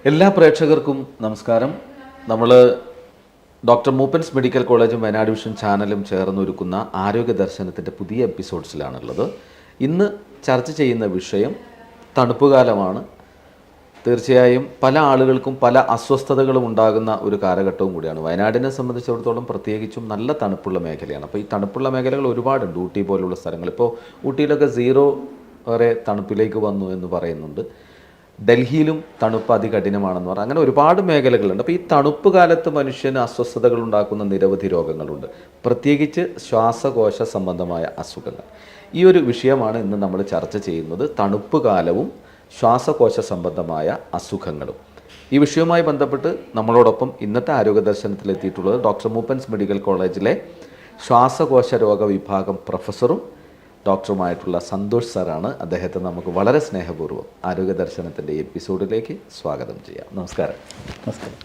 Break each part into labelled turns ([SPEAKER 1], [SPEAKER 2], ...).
[SPEAKER 1] എല്ലാ പ്രേക്ഷകർക്കും നമസ്കാരം. നമ്മൾ ഡോക്ടർ മൂപ്പൻസ് മെഡിക്കൽ കോളേജും വയനാട് വിഷൻ ചാനലും ചേർന്നൊരുക്കുന്ന ആരോഗ്യ ദർശനത്തിൻ്റെ പുതിയ എപ്പിസോഡ്സിലാണുള്ളത്. ഇന്ന് ചർച്ച ചെയ്യുന്ന വിഷയം തണുപ്പുകാലമാണ്. തീർച്ചയായും പല ആളുകൾക്കും പല അസ്വസ്ഥതകളും ഉണ്ടാകുന്ന ഒരു കാലഘട്ടവും കൂടിയാണ്. വയനാടിനെ സംബന്ധിച്ചിടത്തോളം പ്രത്യേകിച്ചും നല്ല തണുപ്പുള്ള മേഖലയാണ്. അപ്പോൾ ഈ തണുപ്പുള്ള മേഖലകൾ ഒരുപാടുണ്ട്. ഊട്ടി പോലുള്ള സ്ഥലങ്ങൾ, ഇപ്പോൾ ഊട്ടിയിലൊക്കെ 0 വരെ തണുപ്പിലേക്ക് വന്നു എന്ന് പറയുന്നുണ്ട്. ഡൽഹിയിലും തണുപ്പ് അതികഠിനമാണെന്ന് പറഞ്ഞാൽ അങ്ങനെ ഒരുപാട് മേഖലകളുണ്ട്. അപ്പോൾ ഈ തണുപ്പ് കാലത്ത് മനുഷ്യന് അസ്വസ്ഥതകൾ ഉണ്ടാക്കുന്ന നിരവധി രോഗങ്ങളുണ്ട്, പ്രത്യേകിച്ച് ശ്വാസകോശ സംബന്ധമായ അസുഖങ്ങൾ. ഈ ഒരു വിഷയമാണ് ഇന്ന് നമ്മൾ ചർച്ച ചെയ്യുന്നത്, തണുപ്പ് കാലവും ശ്വാസകോശ സംബന്ധമായ അസുഖങ്ങളും. ഈ വിഷയവുമായി ബന്ധപ്പെട്ട് നമ്മളോടൊപ്പം ഇന്നത്തെ ആരോഗ്യ ദർശനത്തിലെത്തിയിട്ടുള്ളത് ഡോക്ടർ മൂപ്പൻസ് മെഡിക്കൽ കോളേജിലെ ശ്വാസകോശ രോഗ വിഭാഗം പ്രൊഫസറും ഡോക്ടറുമായിട്ടുള്ള സന്തോഷ് സാറാണ്. അദ്ദേഹത്തെ നമുക്ക് വളരെ സ്നേഹപൂർവ്വം ആരോഗ്യ ദർശനത്തിൻ്റെ എപ്പിസോഡിലേക്ക് സ്വാഗതം ചെയ്യാം. നമസ്കാരം.
[SPEAKER 2] നമസ്കാരം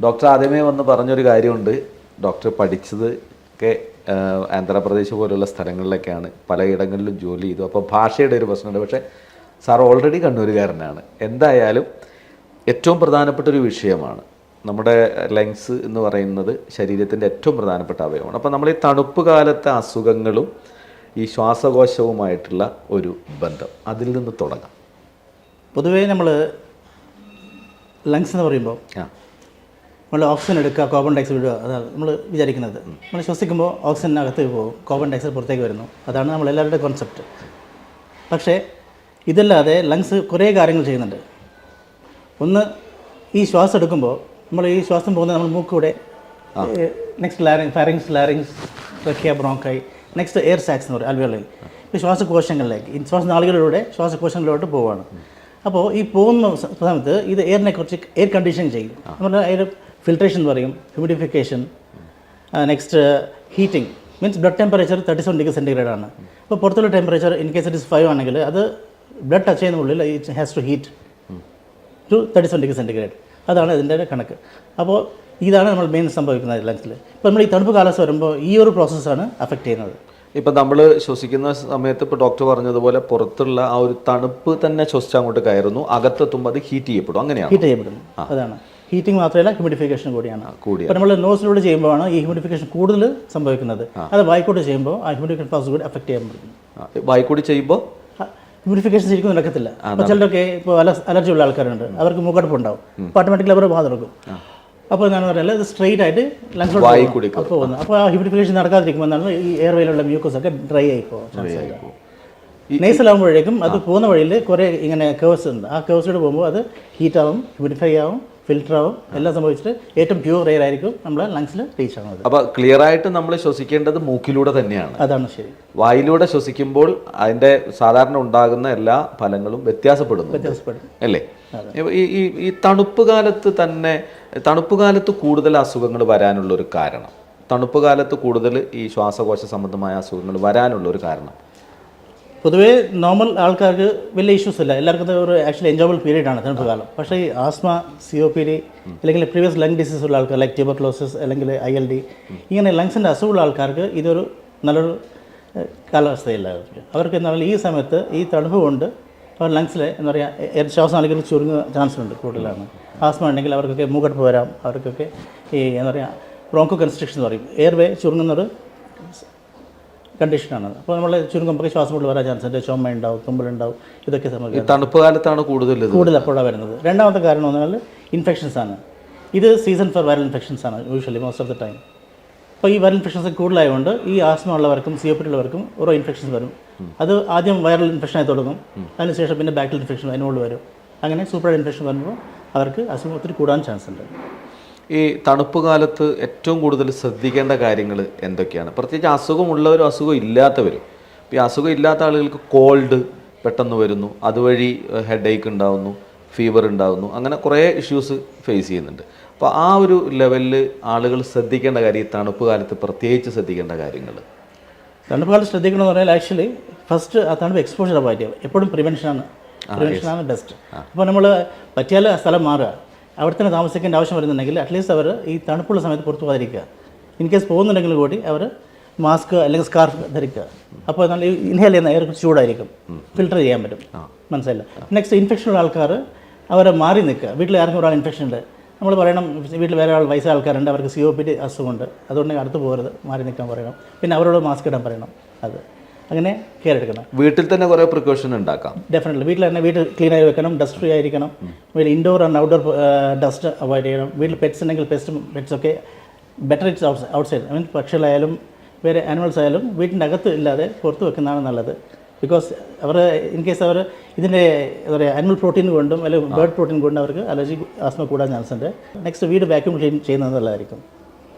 [SPEAKER 1] ഡോക്ടർ. ആദ്യമേ വന്ന് പറഞ്ഞൊരു കാര്യമുണ്ട്, ഡോക്ടർ പഠിച്ചത് ഒക്കെ ആന്ധ്രാപ്രദേശ് പോലുള്ള സ്ഥലങ്ങളിലൊക്കെയാണ്, പലയിടങ്ങളിലും ജോലി ചെയ്തു. അപ്പോൾ ഭാഷയുടെ ഒരു പ്രശ്നമുണ്ട്. പക്ഷേ സാർ ഓൾറെഡി കണ്ണൂരുകാരനാണ്. എന്തായാലും ഏറ്റവും പ്രധാനപ്പെട്ടൊരു വിഷയമാണ് നമ്മുടെ ലങ്സ് എന്ന് പറയുന്നത് ശരീരത്തിൻ്റെ ഏറ്റവും പ്രധാനപ്പെട്ട അവയവമാണ്. അപ്പോൾ നമ്മൾ ഈ തണുപ്പ് കാലത്തെ അസുഖങ്ങളും ഈ ശ്വാസകോശവുമായിട്ടുള്ള ഒരു ബന്ധം, അതിൽ നിന്ന് തുടങ്ങാം.
[SPEAKER 2] പൊതുവേ നമ്മൾ ലങ്സ് എന്ന് പറയുമ്പോൾ നമ്മൾ ഓക്സിജൻ എടുക്കുക, കാർബൺ ഡൈ ഓക്സൈഡ് വിടുക, അതാണ് നമ്മൾ വിചാരിക്കുന്നത്. നമ്മൾ ശ്വസിക്കുമ്പോൾ ഓക്സിജൻ അകത്തേക്ക് പോകും, കാർബൺ ഡൈ ഓക്സൈഡ് പുറത്തേക്ക് വരുന്നു. അതാണ് നമ്മളെല്ലാവരുടെ കോൺസെപ്റ്റ്. പക്ഷേ ഇതല്ലാതെ ലങ്സ് കുറേ കാര്യങ്ങൾ ചെയ്യുന്നുണ്ട്. ഒന്ന്, ഈ ശ്വാസം എടുക്കുമ്പോൾ നമ്മൾ ഈ ശ്വാസം പോകുന്നത് നമ്മൾ മൂക്കൂടെ, next pharynx, trachea, bronchi, next air sacs എന്ന് പറയും, അൽവിയോളി. ഈ ശ്വാസകോശങ്ങളിലേക്ക്, ഈ ശ്വാസനാളികളിലൂടെ ശ്വാസകോശങ്ങളിലോട്ട് പോവുകയാണ്. അപ്പോൾ ഈ പോകുന്ന സമയത്ത് ഇത് എയറിനെ കുറച്ച് എയർ കണ്ടീഷൻ ചെയ്യും. നമ്മൾ എയർ ഫിൽട്രേഷൻ എന്ന് പറയും, humidification, next heating. Means blood temperature 37 degree centigrade ആണ്. അപ്പോൾ പുറത്തുള്ള temperature in case it is 5 ആണെങ്കിൽ അത് ബ്ലഡ് ടച്ച് ചെയ്യുന്ന ഉള്ളിൽ it has to heat to 37 degree centigrade. അതാണ് ഇതിൻ്റെ കണക്ക്. അപ്പോൾ ഇതാണ് നമ്മൾ മെയിൻ സംഭവിക്കുന്നത് ലങ്സിൽ. ഇപ്പോൾ നമ്മൾ ഈ തണുപ്പ് കാലാവസ്ഥ വരുമ്പോൾ ഈ ഒരു പ്രോസസ്സാണ് അഫക്റ്റ് ചെയ്യുന്നത്.
[SPEAKER 1] ഇപ്പം നമ്മൾ ശ്വസിക്കുന്ന സമയത്ത് ഇപ്പോൾ ഡോക്ടർ പറഞ്ഞതുപോലെ പുറത്തുള്ള ആ ഒരു തണുപ്പ് തന്നെ ശ്വസിച്ച് അങ്ങോട്ട് കയറുന്നു, അകത്തെത്തുമ്പോൾ അത് ഹീറ്റ് ചെയ്യപ്പെടും. അങ്ങനെയാണ്
[SPEAKER 2] ഹീറ്റ് ചെയ്യപ്പെടുന്നു. അതാണ് ഹീറ്റിംഗ് മാത്രമല്ല, ഹ്യൂമിഡിഫിക്കേഷൻ കൂടിയാണ്. ഇപ്പോൾ നമ്മൾ നോസിലൂടെ ചെയ്യുമ്പോഴാണ് ഈ ഹ്യൂമിഡിഫിക്കേഷൻ കൂടുതൽ സംഭവിക്കുന്നത്. അത് വായിക്കൂടെ ചെയ്യുമ്പോൾ ആ ഹ്യൂമിഡിഫിക്കേഷൻ പ്രോസസ് കൂടി അഫക്റ്റ് ചെയ്യാൻ പറ്റും.
[SPEAKER 1] വായിക്കൂടി ചെയ്യുമ്പോൾ
[SPEAKER 2] ഹ്യൂമിഡിഫിക്കേഷൻ ശരിക്കും നടക്കത്തില്ല. അപ്പോൾ ചിലരൊക്കെ ഇപ്പോൾ അലർജി ഉള്ള ആൾക്കാരുണ്ട്, അവർക്ക് മൂക്കടപ്പ് ഉണ്ടാവും. അപ്പോൾ ഓട്ടോമാറ്റിക്കലി അവർ ബാധ നടക്കും. അപ്പോൾ എന്താണെന്ന് പറഞ്ഞാൽ ഇത് സ്ട്രെയിറ്റ് ആയിട്ട് ലങ്സിലോട്ട് പോകുന്നു. അപ്പോൾ ആ ഹ്യൂമിഡിഫിക്കേഷൻ നടക്കാതിരിക്കുമ്പോൾ എന്താണ് ഈ എയർവേയിലുള്ള മ്യൂക്കസ് ഒക്കെ ഡ്രൈ ആയി പോകും. നേസലാകുമ്പോഴേക്കും അത് പോകുന്ന വഴിയിൽ കുറേ ഇങ്ങനെ കേവ്സ് ഉണ്ട്. ആ കേവ്സിലൂടെ പോകുമ്പോൾ അത് ഹീറ്റാവും, ഹ്യൂമിഡിഫൈ ആവും, ഫിൽറ്റർ ആവും, എല്ലാം സംഭവിച്ചിട്ട് ഏറ്റവും പ്യൂർ എയർ ആയിരിക്കും നമ്മളെ ലങ്സിൽ റീച്ച് ആവുന്നത്.
[SPEAKER 1] അപ്പോൾ ക്ലിയർ ആയിട്ട് നമ്മൾ ശ്വസിക്കേണ്ടത് മൂക്കിലൂടെ തന്നെയാണ്.
[SPEAKER 2] അതാണ് ശരി.
[SPEAKER 1] വായിലൂടെ ശ്വസിക്കുമ്പോൾ അതിൻ്റെ സാധാരണ ഉണ്ടാകുന്ന എല്ലാ ഫലങ്ങളും വ്യത്യാസപ്പെടും അല്ലേ? ഈ തണുപ്പ് കാലത്ത് തന്നെ, തണുപ്പ് കാലത്ത് കൂടുതൽ അസുഖങ്ങൾ വരാനുള്ളൊരു കാരണം, തണുപ്പ് കാലത്ത് കൂടുതൽ ഈ ശ്വാസകോശ സംബന്ധമായ അസുഖങ്ങൾ വരാനുള്ളൊരു കാരണം?
[SPEAKER 2] പൊതുവേ നോർമൽ ആൾക്കാർക്ക് വലിയ ഇഷ്യൂസ് ഇല്ല, എല്ലാവർക്കും ഒരു ആക്ച്വലി എൻജോയബിൾ പീരീഡാണ് തണുപ്പ് കാലം. പക്ഷേ ഈ ആസ്മ, COPD അല്ലെങ്കിൽ പ്രീവിയസ് ലങ് ഡിസീസ് ഉള്ള ആൾക്കാർ, ലൈക്ക് ട്യൂബർക്ലോസിസ് അല്ലെങ്കിൽ ILD, ഇങ്ങനെ ലങ്സിൻ്റെ അസുഖമുള്ള ആൾക്കാർക്ക് ഇതൊരു നല്ലൊരു കാലാവസ്ഥയില്ല. അവർക്ക് എന്താ പറയുക, ഈ സമയത്ത് ഈ തണുപ്പ് കൊണ്ട് അവർ ലങ്സിൽ എന്താ പറയുക ശ്വാസനാളികളിൽ ചുരുങ്ങുന്ന ചാൻസ് ഉണ്ട്, കൂടുതലാണ്. ആസ്മ ഉണ്ടെങ്കിൽ അവർക്കൊക്കെ മൂക്കടപ്പ് വരാം, അവർക്കൊക്കെ ഈ എന്താ പറയുക ബ്രോങ്കോ കൺസ്ട്രിക്ഷൻ എന്ന് പറയും, എയർവേ ചുരുങ്ങുന്നൊരു കണ്ടീഷനാണ്. അപ്പോൾ നമ്മൾ ചുരുങ്ങുമ്പോൾ ശ്വാസം മുട്ടൽ വരാൻ ചാൻസ് ഉണ്ട്, ചുമ ഉണ്ടാവും, തുമ്പലുണ്ടാവും. ഇതൊക്കെ സംഭവിക്കും.
[SPEAKER 1] തണുപ്പ് കാലത്താണ് കൂടുതൽ
[SPEAKER 2] അപ്പോഴാണ് വരുന്നത്. രണ്ടാമത്തെ കാരണം എന്ന് പറഞ്ഞാൽ ഇൻഫെക്ഷൻസ് ആണ്. ഇത് സീസൺ ഫോർ വൈറൽ ഇൻഫെക്ഷൻസ് ആണ് usually most of the time. അപ്പോൾ ഈ വൈറൽ ഇൻഫെക്ഷൻസ് കൂടുതലായതുകൊണ്ട് ഈ ആസ്മ ഉള്ളവർക്കും COPD ഉള്ളവർക്കും ഓരോ ഇൻഫെക്ഷൻസ് വരും. അത് ആദ്യം വൈറൽ ഇൻഫെക്ഷനായി തുടങ്ങും, അതിനുശേഷം പിന്നെ ബാക്ടീരിയൽ ഇൻഫെക്ഷൻ അതിനോട് വരും. അങ്ങനെ സൂപ്പർ ഇൻഫെക്ഷൻ വരുമ്പോൾ അവർക്ക് അസുഖം ഒത്തിരി കൂടാൻ ചാൻസ് ഉണ്ട്.
[SPEAKER 1] ഈ തണുപ്പ് കാലത്ത് ഏറ്റവും കൂടുതൽ ശ്രദ്ധിക്കേണ്ട കാര്യങ്ങൾ എന്തൊക്കെയാണ്? പ്രത്യേകിച്ച് അസുഖമുള്ളവരും അസുഖം ഇല്ലാത്തവരും. ഈ അസുഖം ഇല്ലാത്ത ആളുകൾക്ക് കോൾഡ് പെട്ടെന്ന് വരുന്നു, അതുവഴി ഹെഡേക്ക് ഉണ്ടാകുന്നു, ഫീവർ ഉണ്ടാകുന്നു, അങ്ങനെ കുറേ ഇഷ്യൂസ് ഫേസ് ചെയ്യുന്നുണ്ട്. അപ്പോൾ ആ ഒരു ലെവലിൽ ആളുകൾ ശ്രദ്ധിക്കേണ്ട കാര്യം, ഈ തണുപ്പ് കാലത്ത് പ്രത്യേകിച്ച് ശ്രദ്ധിക്കേണ്ട കാര്യങ്ങൾ?
[SPEAKER 2] തണുപ്പ് കാലത്ത് ശ്രദ്ധിക്കണമെന്ന് പറഞ്ഞാൽ ആക്ച്വലി ഫസ്റ്റ് ആ തണുപ്പ് എക്സ്പോഷർ അവായ്ഡ് ചെയ്യുക. എപ്പോഴും പ്രിവെൻഷനാണ് ബെസ്റ്റ്. അപ്പോൾ നമ്മൾ പറ്റിയാൽ ആ സ്ഥലം മാറുക, അവിടെ തന്നെ താമസിക്കേണ്ട ആവശ്യം വരുന്നുണ്ടെങ്കിൽ അറ്റ്ലീസ്റ്റ് അവർ ഈ തണുപ്പുള്ള സമയത്ത് പുറത്തു പോകാതിരിക്കുക. ഇൻ കേസ് പോകുന്നുണ്ടെങ്കിൽ കൂടി അവർ മാസ്ക് അല്ലെങ്കിൽ സ്കാർഫ് ധരിക്കുക. അപ്പോൾ നല്ല ഇൻഹേൽ ചെയ്യുന്ന എയർ ചൂടായിരിക്കും, ഫിൽറ്റർ ചെയ്യാൻ പറ്റും. മനസ്സിലായില്ല. നെക്സ്റ്റ് ഇൻഫെക്ഷൻ ഉള്ള ആൾക്കാർ അവരെ മാറി നിൽക്കുക. വീട്ടിൽ ആർക്കും ഒരാൾ ഇൻഫെക്ഷൻ ഉണ്ട്, നമ്മൾ പറയണം വീട്ടിൽ വേറെ ആൾ വയസ്സായ ആൾക്കാരുണ്ട്, അവർക്ക് COPD അസുഖമുണ്ട്, അതുകൊണ്ട് അടുത്ത് പോകരുത്, മാറി നിൽക്കാൻ പറയണം. പിന്നെ അവരോട് മാസ്ക് ഇടാൻ പറയണം. അത് അങ്ങനെ കെയർ എടുക്കണം.
[SPEAKER 1] വീട്ടിൽ തന്നെ കുറേ പ്രിക്കോഷൻ ഉണ്ടാക്കാം.
[SPEAKER 2] ഡെഫിനറ്റ്ലി വീട്ടിൽ തന്നെ വീട്ടിൽ ക്ലീൻ ആയി വെക്കണം, ഡസ്റ്റ് ഫ്രീ ആയിരിക്കണം. വീട്ടിൽ indoor and outdoor dust avoid ചെയ്യണം. വീട്ടിൽ പെറ്റ്സ് ഉണ്ടെങ്കിൽ പെറ്റ്സൊക്കെ better it's outside. I mean പക്ഷികളായാലും വേറെ ആനിമൽസ് ആയാലും വീട്ടിൻ്റെ അകത്ത് ഇല്ലാതെ പുറത്ത് വെക്കുന്നതാണ് നല്ലത്. ബിക്കോസ് അവർ ഇൻ കേസ് അവർ ഇതിൻ്റെ എന്താ പറയുക ആനിമൽ പ്രോട്ടീൻ കൊണ്ടും അല്ലെങ്കിൽ ബേർഡ് പ്രോട്ടീൻ കൊണ്ടും അവർക്ക് അലർജി ആസ്മ കൂടാൻ ചാൻസ് ഉണ്ട്. നെക്സ്റ്റ് വീട് വാക്യൂം ക്ലീൻ ചെയ്യുന്നത് നല്ലതായിരിക്കും.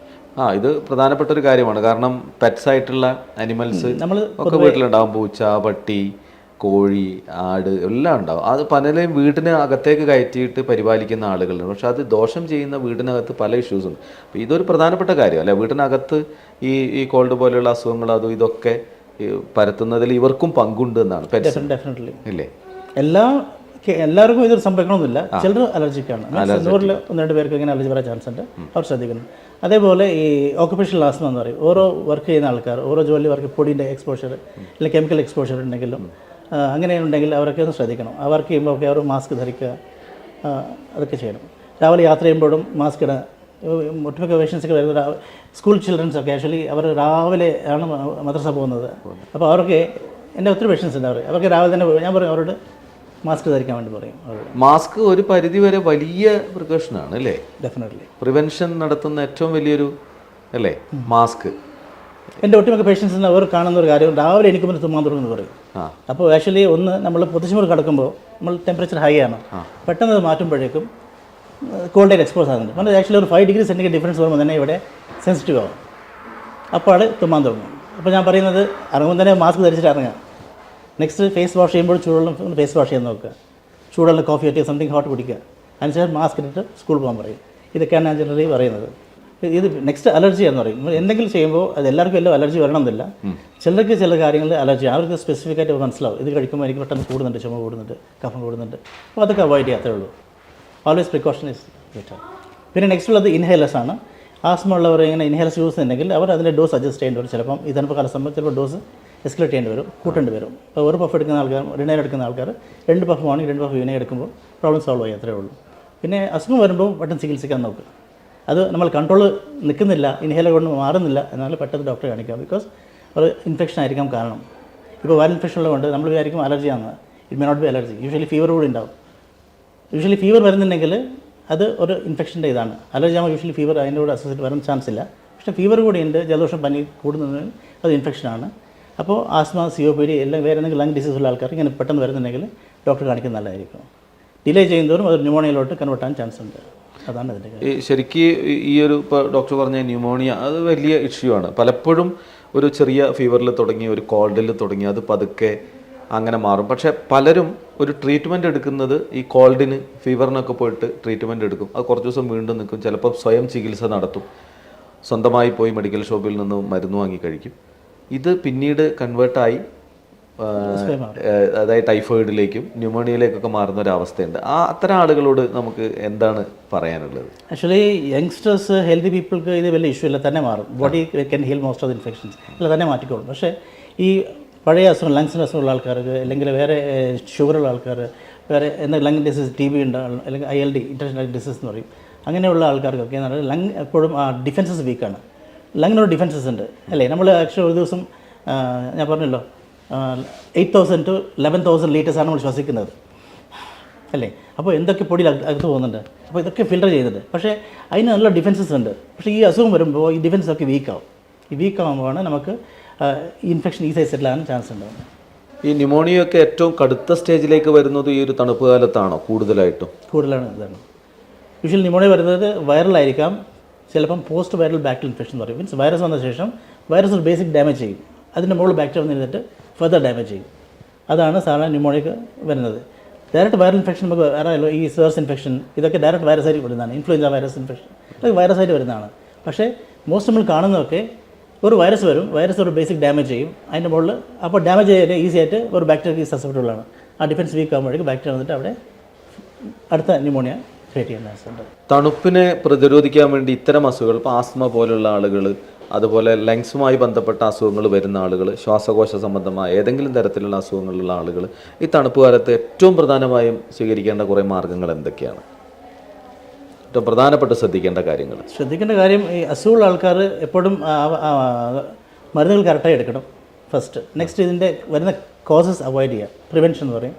[SPEAKER 1] ഇത് പ്രധാനപ്പെട്ട ഒരു കാര്യമാണ്. കാരണം പെറ്റ്സ് ആയിട്ടുള്ള അനിമൽസ്
[SPEAKER 2] നമ്മൾ
[SPEAKER 1] ഒക്കെ വീട്ടിലുണ്ടാവും. പൂച്ച, പട്ടി, കോഴി, ആട് എല്ലാം ഉണ്ടാവും. അത് പലരെയും വീടിന് അകത്തേക്ക് കയറ്റിയിട്ട് പരിപാലിക്കുന്ന ആളുകളുണ്ട്. പക്ഷെ അത് ദോഷം ചെയ്യുന്ന വീടിനകത്ത് പല ഇഷ്യൂസ് ഉണ്ട്. അപ്പോൾ ഇതൊരു പ്രധാനപ്പെട്ട കാര്യം അല്ലേ, വീടിനകത്ത് ഈ കോൾഡ് പോലെയുള്ള അസുഖങ്ങൾ അതും ഇതൊക്കെ പരത്തുന്നതിൽ ഇവർക്കും പങ്കുണ്ട് എന്നാണ് പെറ്റ്സ്.
[SPEAKER 2] ഡെഫിനറ്റ്ലി
[SPEAKER 1] ഇല്ലേ?
[SPEAKER 2] എല്ലാവർക്കും ഇതൊരു സംഭവിക്കണമെന്നില്ല. ചിലർ അലർജിക്കാണ്. 100-ൽ 1-2 പേർക്ക് ഇങ്ങനെ അലർജി വരാൻ ചാൻസ് ഉണ്ട്, അവർ ശ്രദ്ധിക്കണം. അതേപോലെ ഈ ഓക്കുപേഷണൽ ആസ്മ എന്ന് പറയും. ഓരോ വർക്ക് ചെയ്യുന്ന ആൾക്കാർ ഓരോ ജോലി വർക്ക് പൊടിൻ്റെ എക്സ്പോഷർ അല്ലെങ്കിൽ കെമിക്കൽ എക്സ്പോഷർ ഉണ്ടെങ്കിലും അങ്ങനെ ഉണ്ടെങ്കിൽ അവരൊക്കെ ഒന്ന് ശ്രദ്ധിക്കണം. ആ വർക്ക് ചെയ്യുമ്പോൾ ഒക്കെ അവർ മാസ്ക് ധരിക്കുക, അതൊക്കെ ചെയ്യണം. രാവിലെ യാത്ര ചെയ്യുമ്പോഴും മാസ്ക് ഇടുക. ഒട്ടുമിക്ക പേഷ്യൻസൊക്കെ വരുന്നത് സ്കൂൾ ചിൽഡ്രൻസൊക്കെ ആക്ച്വലി അവർ രാവിലെ ആണ് മദ്രസ പോകുന്നത്. അപ്പോൾ അവർക്ക് എൻ്റെ ഒത്തിരി പേഷ്യൻസ് ഉണ്ട്. അവർക്ക് രാവിലെ തന്നെ ഞാൻ പറയും അവരോട് മാസ്ക് ധരിക്കാൻ വേണ്ടി പറയും.
[SPEAKER 1] മാസ്ക് ഒരു പരിധി വരെ വലിയ പ്രിക്കോഷനാണ് അല്ലേ?
[SPEAKER 2] ഡെഫിനറ്റ്ലി
[SPEAKER 1] പ്രിവെൻഷൻ നടത്തുന്ന ഏറ്റവും വലിയൊരു അല്ലേ മാസ്ക്.
[SPEAKER 2] എൻ്റെ ഒട്ടുമിക്ക പേഷ്യൻസിന് അവർ കാണുന്ന ഒരു കാര്യം രാവിലെ എണീക്കുമ്പോൾ തുമ്മാൻ തുടങ്ങുമെന്ന് പറയും. അപ്പോൾ ആക്ച്വലി നമ്മൾ പൊതുച്ചുമുറി കിടക്കുമ്പോൾ നമ്മൾ ടെമ്പറേച്ചർ ഹൈ ആണ്, പെട്ടെന്ന് അത് മാറ്റുമ്പോഴേക്കും കോൾഡ് എയർ എക്സ്പോസ് ആകുന്നുണ്ട്. കാരണം ആക്ച്വലി ഒരു 5 ഡിഗ്രി സെൻറ്റിഗ്രേഡ് ഡിഫറൻസ് വരുമ്പോൾ തന്നെ ഇവിടെ സെൻസിറ്റീവ് ആവും. അപ്പോൾ അത് തുമ്മാൻ തുടങ്ങും. അപ്പോൾ ഞാൻ പറയുന്നത് ഇറങ്ങുമ്പോൾ തന്നെ മാസ്ക് ധരിച്ചിട്ട് ഇറങ്ങുക. നെക്സ്റ്റ് ഫേസ് വാഷ് ചെയ്യുമ്പോൾ ചൂടുവെള്ളം ഫേസ് വാഷ് ചെയ്യാൻ നോക്കുക. ചൂടുള്ള കോഫി ആയിട്ട് സംതിങ് ഹോട്ട് കുടിക്കുക. അതിനുശേഷം മാസ്ക് ഇട്ടിട്ട് സ്കൂളിൽ പോകാൻ പറയും. ഇതൊക്കെയാണ് ഞാൻ ജനറലി പറയുന്നത്. ഇത് നെക്സ്റ്റ് അലർജി എന്ന് പറയും. എന്തെങ്കിലും ചെയ്യുമ്പോൾ അത് എല്ലാവർക്കും എല്ലാം അലർജി വരണമെന്നില്ല. ചിലർക്ക് ചില കാര്യങ്ങളിൽ അലർജി അവർക്ക് സ്പെസിഫിക് ആയിട്ട് മനസ്സിലാവും. ഇത് കഴിക്കുമ്പോൾ എനിക്ക് പെട്ടെന്ന് കൂടുന്നുണ്ട്, ചുമ കൂടുന്നുണ്ട്, കഫം കൂടുന്നുണ്ട്. അപ്പോൾ അതൊക്കെ അവോയ്ഡ് ചെയ്യാത്തേ ഉള്ളൂ. Always precaution is better. പിന്നെ നെക്സ്റ്റ് ഉള്ളത് ഇൻഹേലേഴ്സ് ആണ്. ആസ്മ ഉള്ളവർ ഇങ്ങനെ ഇൻഹേലേഴ്സ് യൂസ് ചെയ്യുന്നെങ്കിൽ അവർ അതിൻ്റെ ഡോസ് അഡ്ജസ്റ്റ് ചെയ്യേണ്ടി വരും. ചിലപ്പം ഈ തണുപ്പ് കാല സമയത്ത് ചിലപ്പോൾ ഡോസ് എസ്കലേറ്റ് ചെയ്യേണ്ടി വരും, കൂട്ടേണ്ടി വരും. അപ്പോൾ ഒരു പഫ് എടുക്കുന്ന ആൾക്കാർ, റിനൈൻ എടുക്കുന്ന ആൾക്കാർ 2 പഫ് മോർണിംഗ് 2 പഫ് ഈവനിങ് എടുക്കുമ്പോൾ പ്രോബ്ലം സോൾവ് ആയി, അത്രേ ഉള്ളൂ. പിന്നെ അസുഖം വരുമ്പോൾ പെട്ടെന്ന് ചികിത്സിക്കാൻ നോക്കുക. അത് നമ്മൾ കൺട്രോൾ നിൽക്കുന്നില്ല, ഇൻഹേലർ കൊണ്ട് മാറുന്നില്ല എന്നാൽ പെട്ടെന്ന് ഡോക്ടറെ കാണിക്കാം. ബിക്കോസ് ഒരു ഇൻഫെക്ഷൻ ആയിരിക്കാം കാരണം. ഇപ്പോൾ വൈറൽ ഇൻഫെക്ഷൻ ഉള്ളതുകൊണ്ട് നമ്മൾ വിചാരിക്കും അലർജിയാണെന്ന്. It may not be allergy. Usually fever കൂടി ഉണ്ടാവും. യൂഷ്വലി ഫീവർ വരുന്നുണ്ടെങ്കിൽ അത് ഒരു ഇൻഫെക്ഷൻ്റെ ഇതാണ്. അലർജി ആകുമ്പോൾ യൂഷ്വലി ഫീവർ അതിൻ്റെ കൂടെ അസോസിയേറ്റ് വരാൻ ചാൻസ് ഇല്ല. പക്ഷേ ഫീവർ കൂടി ഉണ്ട്, ജലദോഷം പനി കൂടുന്നതിന് അത് ഇൻഫെക്ഷനാണ്. അപ്പോൾ ആസ്മ, COPD എല്ലാം വേറെ എന്തെങ്കിലും ലങ് ഡിസീസ് ഉള്ള ആൾക്കാർക്ക് ഇങ്ങനെ പെട്ടെന്ന് വരുന്നുണ്ടെങ്കിൽ ഡോക്ടർ കാണിക്കുന്നത് നല്ലതായിരിക്കും. ഡിലേ ചെയ്യുന്നതോറും അത് ന്യൂമോണിയയിലോട്ട് കൺവേർട്ട് ആകാൻ ചാൻസ് ഉണ്ട്. അതാണ് അതിൻ്റെ കാര്യം.
[SPEAKER 1] ശരിക്ക് ഈ ഒരു ഇപ്പോൾ ഡോക്ടർ പറഞ്ഞ ന്യൂമോണിയ അത് വലിയ ഇഷ്യൂ ആണ്. പലപ്പോഴും ഒരു ചെറിയ ഫീവറിൽ തുടങ്ങി ഒരു കോൾഡിൽ തുടങ്ങി അത് പതുക്കെ അങ്ങനെ മാറും. പക്ഷേ പലരും ഒരു ട്രീറ്റ്മെൻറ്റ് എടുക്കുന്നത് ഈ കോൾഡിന് ഫീവറിനൊക്കെ പോയിട്ട് ട്രീറ്റ്മെൻറ്റ് എടുക്കും. അത് കുറച്ച് ദിവസം വീണ്ടും നിൽക്കും. ചിലപ്പോൾ സ്വയം ചികിത്സ നടത്തും, സ്വന്തമായി പോയി മെഡിക്കൽ ഷോപ്പിൽ നിന്ന് മരുന്ന് വാങ്ങി കഴിക്കും. ഇത് പിന്നീട് കൺവേർട്ടായി അതായത് ടൈഫോയിഡിലേക്കും ന്യൂമോണിയയിലേക്കൊക്കെ മാറുന്ന ഒരു അവസ്ഥയുണ്ട്. അത്തരം ആളുകളോട് നമുക്ക് എന്താണ് പറയാനുള്ളത്?
[SPEAKER 2] ആക്ച്വലി യങ്സ്റ്റേഴ്സ്, ഹെൽത്തി പീപ്പിൾക്ക് ഇത് വലിയ ഇഷ്യൂ ഇല്ല, തന്നെ മാറും. Body can heal most of the infections, അല്ല തന്നെ മാറ്റിക്കോളും. പക്ഷേ ഈ പഴയ അസുഖം, ലങ്സിൻ്റെ അസുഖമുള്ള ആൾക്കാർക്ക്, അല്ലെങ്കിൽ വേറെ ഷുഗറുള്ള ആൾക്കാർ, വേറെ എന്തെങ്കിലും ലങ് ഡിസീസ്, TB ഉണ്ട്, അല്ലെങ്കിൽ ILD ഇൻറ്റർനാഷണൽ ഡിസീസ് എന്ന് പറയും, അങ്ങനെയുള്ള ആൾക്കാർക്കൊക്കെ എന്ന് പറഞ്ഞാൽ ലങ് എപ്പോഴും ഡിഫൻസസ് വീക്കാണ്. ലങ്ങിനോട് ഡിഫൻസസ് ഉണ്ട് അല്ലേ? നമ്മൾ ആക്ച്വലി ഒരു ദിവസം ഞാൻ പറഞ്ഞല്ലോ 8,000 to 11,000 ലീറ്റേഴ്സാണ് നമ്മൾ ശ്വസിക്കുന്നത് അല്ലേ? അപ്പോൾ എന്തൊക്കെ പൊടിയിൽ അകത്ത് പോകുന്നുണ്ട്. അപ്പോൾ ഇതൊക്കെ ഫിൽറ്റർ ചെയ്യുന്നുണ്ട്. പക്ഷേ അതിന് നല്ല ഡിഫൻസസ് ഉണ്ട്. പക്ഷേ ഈ അസുഖം വരുമ്പോൾ ഈ ഡിഫൻസൊക്കെ വീക്കാവും. ഈ വീക്കാകുമ്പോഴാണ് നമുക്ക് ഇൻഫെക്ഷൻ ഈസിയായി സെറ്റിൽ ആകാൻ ചാൻസ് ഉണ്ടാകുന്നത്.
[SPEAKER 1] ഈ ന്യൂമോണിയൊക്കെ ഏറ്റവും കടുത്ത സ്റ്റേജിലേക്ക് വരുന്നത് ഈ ഒരു തണുപ്പ് കാലത്താണോ കൂടുതലായിട്ടും?
[SPEAKER 2] കൂടുതലാണ് ഇതാണ്. യൂഷ്വലി ന്യൂമോണിയ വരുന്നത് വൈറലായിരിക്കാം, ചിലപ്പം പോസ്റ്റ് വൈറൽ ബാക്ടീരിയൽ ഇൻഫെക്ഷൻ എന്ന് പറയും. മീൻസ് വൈറസ് വന്ന ശേഷം വൈറസ് ഒരു ബേസിക് ഡാമേജ് ചെയ്യും, അതിൻ്റെ മുകളിൽ ബാക്ടീരിയ വന്നിരുന്നിട്ട് ഫർദർ ഡാമേജ് ചെയ്യും. അതാണ് സാധാരണ ന്യൂമോണിയക്ക് വരുന്നത്. ഡയറക്റ്റ് വൈറൽ ഇൻഫെക്ഷൻ നമുക്ക് അറിയാമല്ലോ, ഈ സേഴ്സ് ഇൻഫെക്ഷൻ ഇതൊക്കെ ഡയറക്റ്റ് വൈറസായിട്ട് വരുന്നതാണ്. ഇൻഫ്ലുവൻസ വൈറസ് ഇൻഫെക്ഷൻ ഇതൊക്കെ വൈറസായിട്ട് വരുന്നതാണ്. പക്ഷേ മോസ്റ്റ് നമ്മൾ കാണുന്നതൊക്കെ ഒരു വൈറസ് വരും, വൈറസ് ഒരു ബേസിക് ഡാമേജ് ചെയ്യും അതിൻ്റെ മുകളിൽ. അപ്പോൾ ഡാമേജ് ചെയ്യാൻ ഈസി ആയിട്ട് ഒരു ബാക്ടീരിയക്ക് സസെപ്റ്റബിൾ ആണ്. ആ ഡിഫൻസ് വീക്ക് ആകുമ്പോഴേക്കും ബാക്ടീരിയ വന്നിട്ട് അവിടെ അടുത്ത ന്യൂമോണിയ ക്രിയേറ്റ് ചെയ്യുന്ന ചാൻസ് ഉണ്ട്.
[SPEAKER 1] തണുപ്പിനെ പ്രതിരോധിക്കാൻ വേണ്ടി ഇത്തരം അസുഖങ്ങൾ, ഇപ്പോൾ ആസ്മ പോലുള്ള ആളുകൾ അതുപോലെ ലങ്സുമായി ബന്ധപ്പെട്ട അസുഖങ്ങൾ വരുന്ന ആളുകൾ, ശ്വാസകോശ സംബന്ധമായ ഏതെങ്കിലും തരത്തിലുള്ള അസുഖങ്ങളുള്ള ആളുകൾ ഈ തണുപ്പ് കാലത്ത് ഏറ്റവും പ്രധാനമായും സ്വീകരിക്കേണ്ട കുറേ മാർഗ്ഗങ്ങൾ എന്തൊക്കെയാണ്? ഏറ്റവും പ്രധാനപ്പെട്ട് ശ്രദ്ധിക്കേണ്ട കാര്യങ്ങൾ?
[SPEAKER 2] ശ്രദ്ധിക്കേണ്ട കാര്യം, ഈ അസുഖമുള്ള ആൾക്കാർ എപ്പോഴും മരുന്നുകൾ കറക്റ്റായി എടുക്കണം ഫസ്റ്റ്. നെക്സ്റ്റ് ഇതിൻ്റെ വരുന്ന കോസസ് അവോയ്ഡ് ചെയ്യുക, പ്രിവെൻഷൻ എന്ന് പറയും.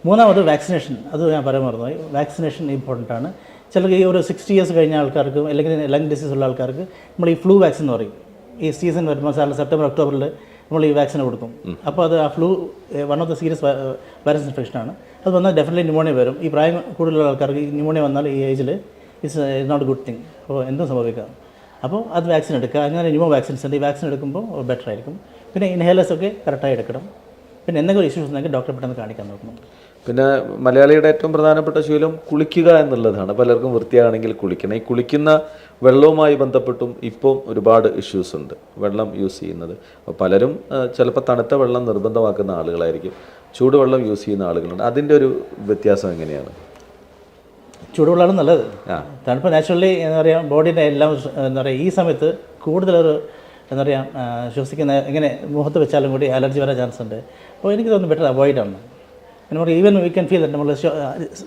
[SPEAKER 2] മൂന്നാമത് വാക്സിനേഷൻ, അത് ഞാൻ പറയാൻ മറന്നുപോയി. വാക്സിനേഷൻ ഇമ്പോർട്ടൻ്റ് ആണ്. ചിലർക്ക് ഈ ഒരു 60 ഇയേഴ്സ് കഴിഞ്ഞ ആൾക്കാർക്കും അല്ലെങ്കിൽ ലങ് ഡിസീസ് ഉള്ള ആൾക്കാർക്ക് നമ്മൾ ഈ ഫ്ലൂ വാക്സിൻ എന്ന് പറയും. ഈ സീസൺ വരുമ്പോൾ സാറിന് സെപ്റ്റംബർ ഒക്ടോബറിൽ നമ്മൾ ഈ വാക്സിൻ കൊടുക്കും. അപ്പോൾ അത് ആ flu one of the serious virus ഇൻഫെക്ഷനാണ്. അത് വന്നാൽ ഡെഫിനറ്റ്ലി ന്യൂമോണിയ വരും. ഈ പ്രായം കൂടുതലുള്ള ആൾക്കാർക്ക് ഈ ന്യൂമോണിയ വന്നാൽ ഈ ഏജിൽ ഇറ്റ്സ് നോട്ട് ഗുഡ് തിങ്. അപ്പോൾ എന്തും സംഭവിക്കാം. അപ്പോൾ അത് വാക്സിൻ എടുക്കുക. അങ്ങനെ ന്യൂമോ വാക്സിൻസ് ഉണ്ട്. ഈ വാക്സിൻ എടുക്കുമ്പോൾ ബെറ്റർ ആയിരിക്കും. പിന്നെ ഇൻഹേലേഴ്സൊക്കെ കറക്റ്റായി എടുക്കണം. പിന്നെ എന്തെങ്കിലും ഇഷ്യൂസ് ഉണ്ടെങ്കിൽ ഡോക്ടറെ പെട്ടെന്ന് കാണിക്കാൻ നോക്കണം.
[SPEAKER 1] പിന്നെ മലയാളിയുടെ ഏറ്റവും പ്രധാനപ്പെട്ട ശീലം കുളിക്കുക എന്നുള്ളതാണ്. പലർക്കും വൃത്തിയാണെങ്കിൽ കുളിക്കണം. ഈ കുളിക്കുന്ന വെള്ളവുമായി ബന്ധപ്പെട്ടും ഇപ്പം ഒരുപാട് ഇഷ്യൂസ് ഉണ്ട്, വെള്ളം യൂസ് ചെയ്യുന്നത്. അപ്പോൾ പലരും ചിലപ്പോൾ തണുത്ത വെള്ളം നിർബന്ധമാക്കുന്ന ആളുകളായിരിക്കും, ചൂടുവെള്ളം യൂസ് ചെയ്യുന്ന ആളുകളുണ്ട്. അതിൻ്റെ ഒരു വ്യത്യാസം എങ്ങനെയാണ്?
[SPEAKER 2] ചൂടുവെള്ളമാണ് നല്ലത്. തണുപ്പ് നാച്ചുറലി എന്താ പറയുക, ബോഡീൻ്റെ എല്ലാം എന്താ പറയുക ഈ സമയത്ത് കൂടുതലൊരു എന്താ പറയുക ശ്വസിക്കുന്ന ഇങ്ങനെ മുഖത്ത് വെച്ചാലും കൂടി അലർജി വരാൻ ചാൻസ് ഉണ്ട്. അപ്പോൾ എനിക്ക് തോന്നുന്നു ബെറ്റർ അവോയ്ഡാണ്. പിന്നെ even we can feel that നമ്മൾ